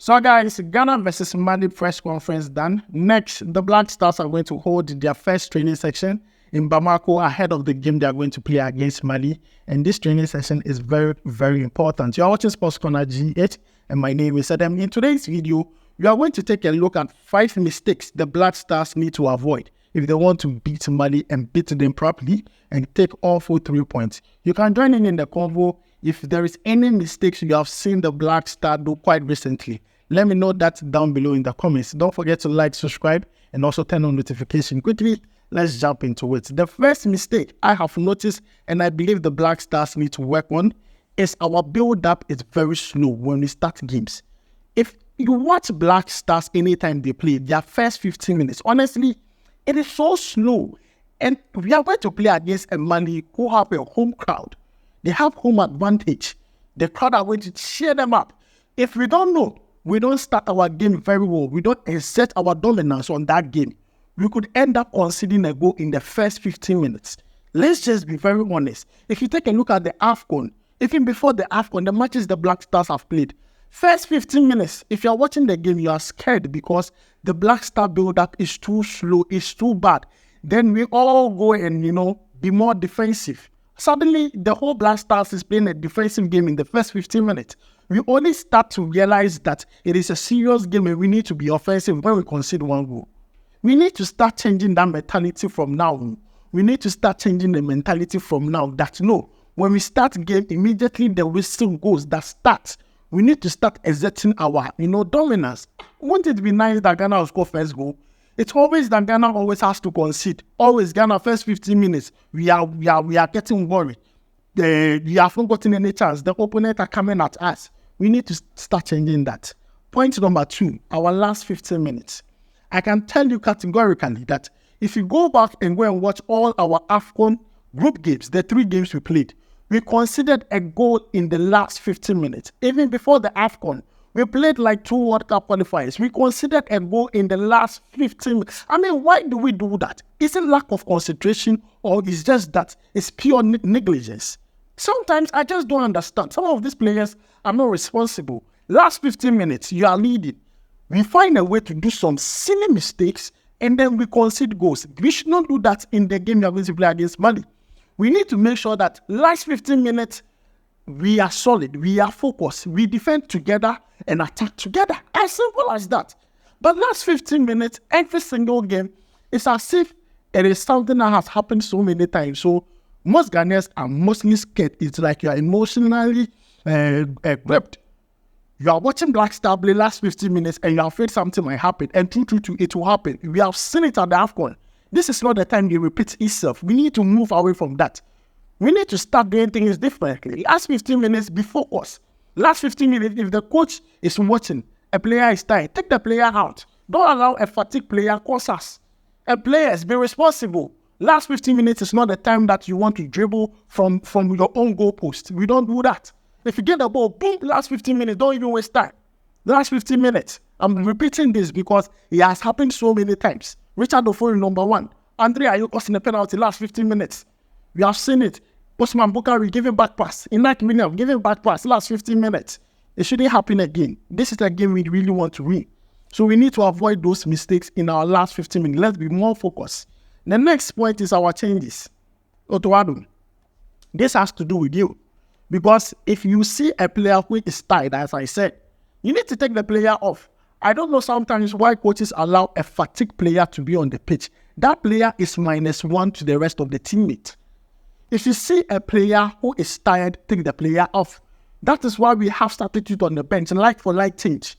So guys, Ghana versus Mali press conference done. Next, the Black Stars are going to hold their first training section in Bamako ahead of the game they are going to play against Mali. And this training session is very, very important. You are watching Sports Corner G8 and my name is Adam. In today's video, we are going to take a look at 5 mistakes the Black Stars need to avoid if they want to beat Mali and beat them properly and take all 3 points. You can join in the convo if there is any mistakes you have seen the Black Star do quite recently. Let me know that down below in the comments. Don't forget to like, subscribe, and also turn on notification. Quickly, let's jump into it. The first mistake I have noticed, and I believe the Black Stars need to work on, is our build-up is very slow when we start games. If you watch Black Stars anytime they play, their first 15 minutes, honestly, it is so slow. And we are going to play against a Mali who have a home crowd. They have home advantage. The crowd are going to cheer them up. If we don't know, we don't start our game very well, we don't exert our dominance on that game, we could end up conceding a goal in the first 15 minutes. Let's just be very honest. If you take a look at the AFCON, even before the AFCON, the matches the Black Stars have played, first 15 minutes, if you're watching the game, you are scared because the Black Star build-up is too slow, it's too bad. Then we all go and, be more defensive. Suddenly, the whole Black Stars is playing a defensive game in the first 15 minutes. We only start to realize that it is a serious game and we need to be offensive when we concede one goal. We need to start changing that mentality from now. We need to start changing the mentality from now that, when we start game, immediately the whistle goes, that starts. We need to start exerting our, dominance. Wouldn't it be nice that Ghana will score first goal? It's always that Ghana always has to concede. Always Ghana first 15 minutes, we are getting worried. We have not gotten any chance. The opponent are coming at us. We need to start changing that. Point number 2, our last 15 minutes. I can tell you categorically that if you go back and go and watch all our AFCON group games, the 3 games we played, we considered a goal in the last 15 minutes. Even before the AFCON, we played like 2 World Cup qualifiers. We considered a goal in the last 15 minutes. I mean, why do we do that? Is it lack of concentration or is just that it's pure negligence? Sometimes I just don't understand. Some of these players are not responsible. Last 15 minutes, you are leading. We find a way to do some silly mistakes and then we concede goals. We should not do that in the game you are going to play against Mali. We need to make sure that last 15 minutes, we are solid, we are focused, we defend together and attack together. As simple as that. But last 15 minutes, every single game, it's as if it is something that has happened so many times. So most Ghanaians are mostly scared. It's like you are emotionally gripped. You are watching Black Star play last 15 minutes and you are afraid something might happen. And true, it will happen. We have seen it at the AFCON. This is not the time it repeats itself. We need to move away from that. We need to start doing things differently. Last 15 minutes, be focused. Last 15 minutes, if the coach is watching, a player is tired, take the player out. Don't allow a fatigue player cause us. And players, be responsible. Last 15 minutes is not the time that you want to dribble from your own goalpost. We don't do that. If you get the ball, boom, last 15 minutes, don't even waste time. Last 15 minutes. I'm repeating this because it has happened so many times. Richard Ofori, number 1. Andre Ayukos in the penalty, last 15 minutes. We have seen it. Osman Bukari giving back pass. Inak William giving back pass, last 15 minutes. It shouldn't happen again. This is a game we really want to win. So we need to avoid those mistakes in our last 15 minutes. Let's be more focused. The next point is our changes. Otoado, this has to do with you. Because if you see a player who is tired, as I said, you need to take the player off. I don't know sometimes why coaches allow a fatigued player to be on the pitch. That player is -1 to the rest of the teammate. If you see a player who is tired, take the player off. That is why we have substitute on the bench, like for like change.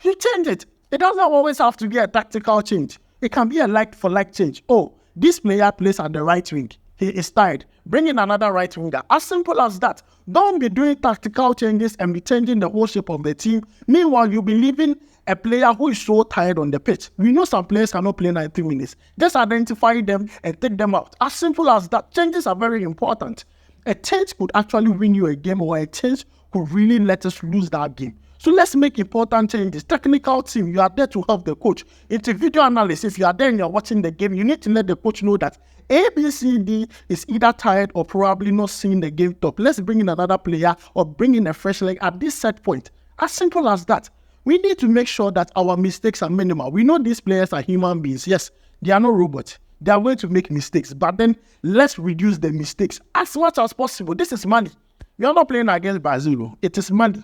You change it. It doesn't always have to be a tactical change. It can be a like for like change. Oh, this player plays at the right wing. He is tired. Bring in another right winger. As simple as that. Don't be doing tactical changes and be changing the whole shape of the team. Meanwhile, you'll be leaving a player who is so tired on the pitch. We know some players cannot play 90 minutes. Just identify them and take them out. As simple as that. Changes are very important. A change could actually win you a game, or a change could really let us lose that game. So let's make important changes. Technical team, you are there to help the coach. Into video analysis, if you are there and you're watching the game, you need to let the coach know that A, B, C, D is either tired or probably not seeing the game top. Let's bring in another player or bring in a fresh leg at this set point. As simple as that. We need to make sure that our mistakes are minimal. We know these players are human beings. Yes, they are not robots. They are going to make mistakes. But then let's reduce the mistakes as much as possible. This is money. We are not playing against Brazil. It is money.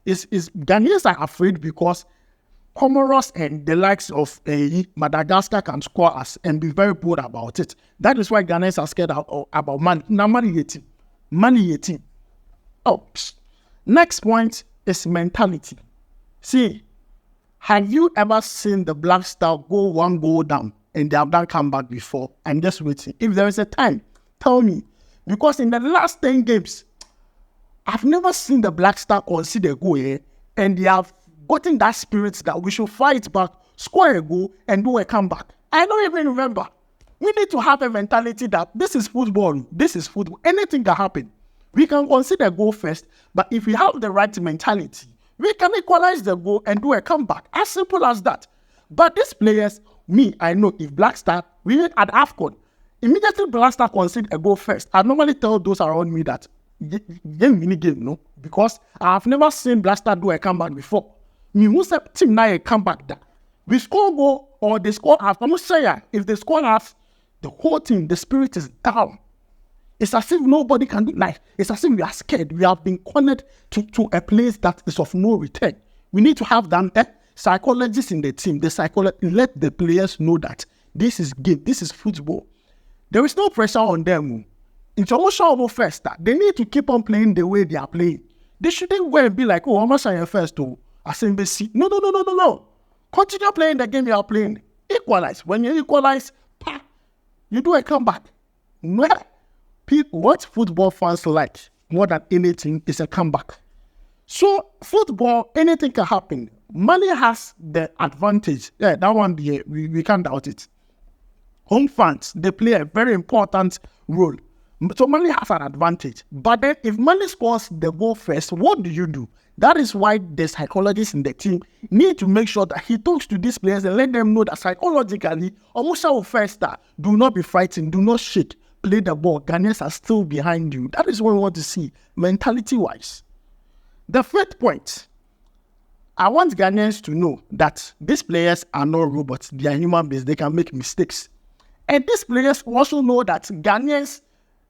Ghanaians are afraid because Comoros and the likes of Madagascar can score us and be very bold about it. That is why Ghanaians are scared about money. Now, money. Oh, next point is mentality. See, have you ever seen the Black Star go one goal down and they have done comeback before? I'm just waiting. If there is a time, tell me. Because in the last 10 games, I've never seen the Black Star concede a goal and they have gotten that spirit that we should fight back, score a goal, and do a comeback. I don't even remember. We need to have a mentality that this is football. This is football. Anything can happen. We can consider a goal first, but if we have the right mentality, we can equalize the goal and do a comeback. As simple as that. But these players, I know if Black Star, we at AFCON, immediately Black Star concede a goal first. I normally tell those around me that game, because I have never seen Black Star do a comeback before. Who's a team now a comeback that we score goal or they score half. I'm not saying if they score half, the whole team, the spirit is down. It's as if nobody can do life. It's as if we are scared. We have been cornered to a place that is of no return. We need to have them psychologists in the team. Let the players know that this is game. This is football. There is no pressure on them. It's almost first that they need to keep on playing the way they are playing. They shouldn't go and be like, oh, I'm not saying first to assemble. No. Continue playing the game you are playing. Equalize. When you equalize, you do a comeback. What football fans like more than anything is a comeback. So football, anything can happen. Mali has the advantage. Yeah, that one, we can't doubt it. Home fans, they play a very important role. So Mali has an advantage. But then if Mali scores the goal first, what do? That is why the psychologists in the team need to make sure that he talks to these players and let them know that psychologically, almost our first star, do not be frightened, do not shake. Play the ball. Ghanaians are still behind you. That is what we want to see, mentality-wise. The third point, I want Ghanaians to know that these players are not robots. They are human beings. They can make mistakes. And these players also know that Ghanaians,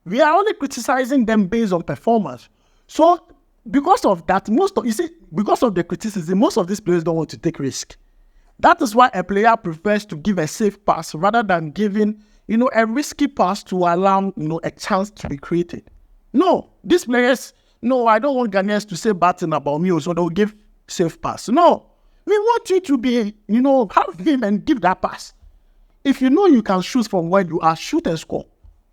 we are only criticizing them based on performance. So, because of that, because of the criticism, most of these players don't want to take risk. That is why a player prefers to give a safe pass rather than giving a risky pass to allow, a chance to be created. No, these players, I don't want Ghanaians to say bad thing about me, so they'll give safe pass. No, we want you to be, have him and give that pass. If you know you can shoot from where you are, shoot and score.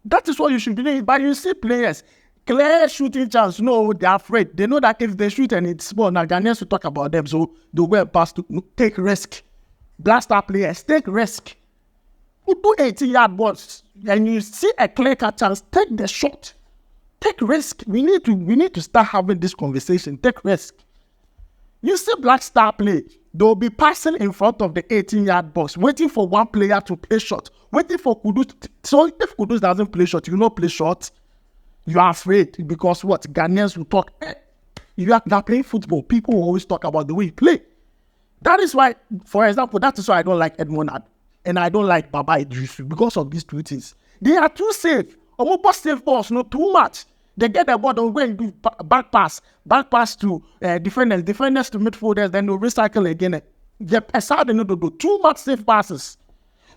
That is what you should be doing. But you see players, clear shooting chance, they're afraid. They know that if they shoot and it's small, now Ghanaians will talk about them, so they'll go and pass to take risk. Blast our players, take risk. You do 80-yard balls and you see a clear-cut chance, take the shot. Take risk. We need to start having this conversation. Take risk. You see Black Star play, they'll be passing in front of the 18-yard box, waiting for one player to play shot, waiting for Kudus. So if Kudus doesn't play shot, you play shot, you are afraid because what? Ghanaians will talk. You are not playing football. People will always talk about the way you play. That is why, for example, that is why I don't like Edmond and I don't like Baba Idrisu because of these two things. They are too safe. Almost safe balls, too much. They get the ball, they'll go and do back pass to defenders to midfielders, then they'll recycle again. They do too much safe passes.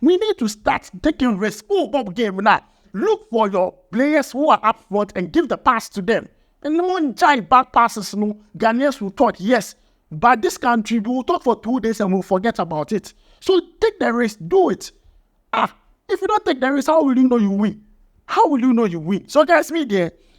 We need to start taking risks. Bob game now. Look for your players who are up front and give the pass to them. And no one giant back passes, Ghanaians will talk, yes. But this country, we will talk for 2 days and we'll forget about it. So take the risk, do it. If you don't take the risk, how will you know you win? How will you know you win? So guys,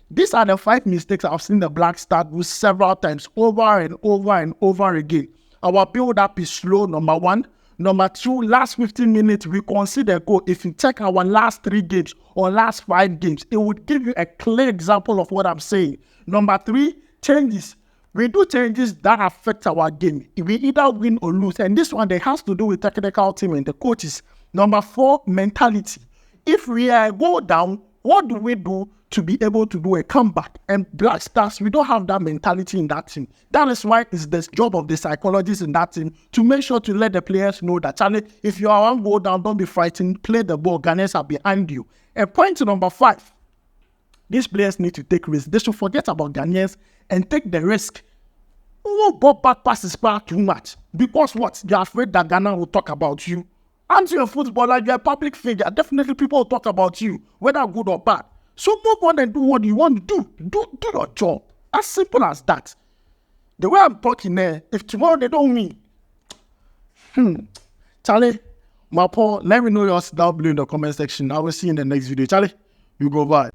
these are the 5 mistakes I've seen the Black Star do several times, over and over and over again. Our build-up is slow, number 1. Number 2, last 15 minutes, we consider goal. If you check our last 3 games or last 5 games, it would give you a clear example of what I'm saying. Number 3, changes. We do changes that affect our game. We either win or lose. And this one, it has to do with technical team and the coaches. Number 4, mentality. If we go down, what do we do to be able to do a comeback. And Black Stars, we don't have that mentality in that team. That is why it's the job of the psychologists in that team to make sure to let the players know that, Charlie, if you are one goal down, don't be frightened, play the ball, Ghanaians are behind you. And point number 5, these players need to take risks. They should forget about Ghanaians and take the risk. No ball back passes back too much. Because what? You're afraid that Ghana will talk about you. And you're a footballer, you're a public figure. Definitely people will talk about you, whether good or bad. So move on and do what you want to do. Do your job. As simple as that. The way I'm talking there, if tomorrow they don't win, Charlie, my Paul, let me know yours down below in the comment section. I will see you in the next video. Charlie, you go bye.